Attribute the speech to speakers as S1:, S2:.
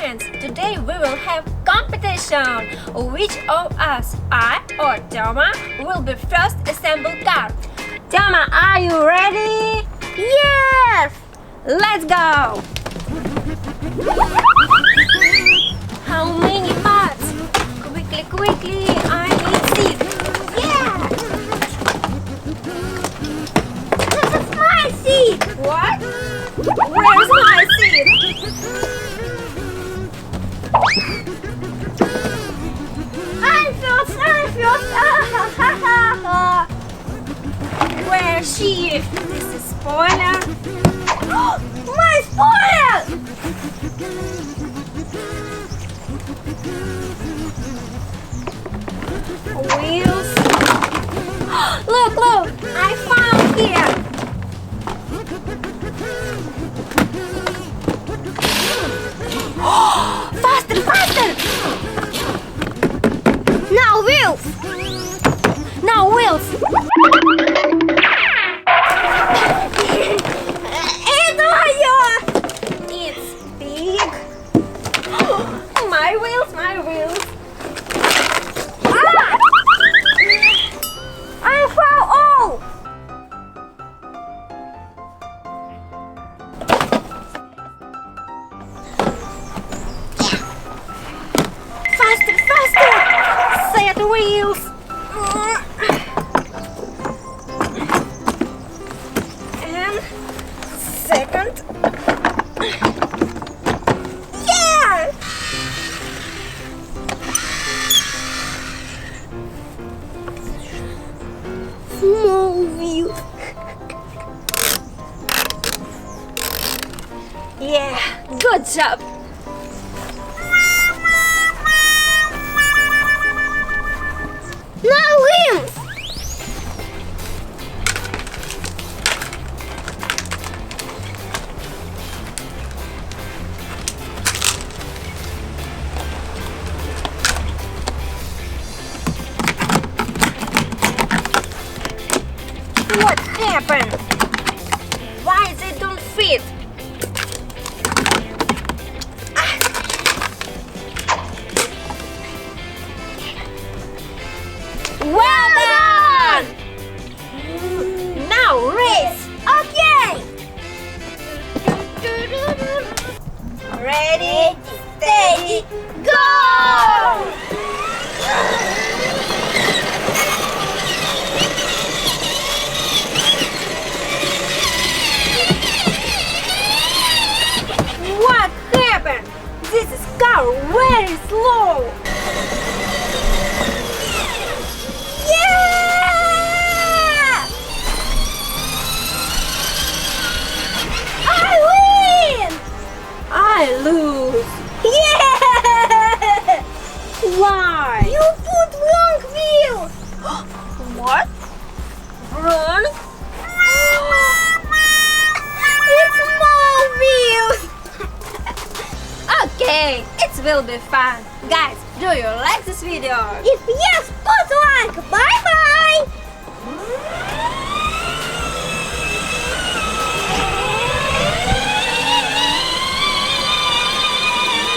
S1: friends! Today we will have competition. Which of us, I or Toma, will be first assemble car? Toma, are you ready?
S2: Yes!
S1: Let's go! How many parts? Quickly, quickly! I need seat.
S2: Yeah! This is my seat!
S1: What? Where's my seat?
S2: I'm first!
S1: Where's she? This is spoiler.
S2: My spoiler!
S1: Wheels. Look, look! I found here. Faster, faster!
S2: Now wheels!
S1: Now wheels. It's big. My wheels, my wheels.
S2: Ah! I found all!
S1: Faster, faster! Set wheels. And second. Yeah!
S2: Small wheels.
S1: Yeah, good job.
S2: Now rims!
S1: What happened? Why they don't fit? Well done! Now race!
S2: Okay!
S1: Ready, steady,
S2: Go!
S1: What happened? This is car very slow.
S2: Yeah! I win!
S1: I lose.
S2: Yeah!
S1: Why?
S2: You put wrong wheels!
S1: What? Wrong?
S2: It's more wheels!
S1: Okay, it will be fun. Guys, do you like this video?
S2: If yes, put like, bye!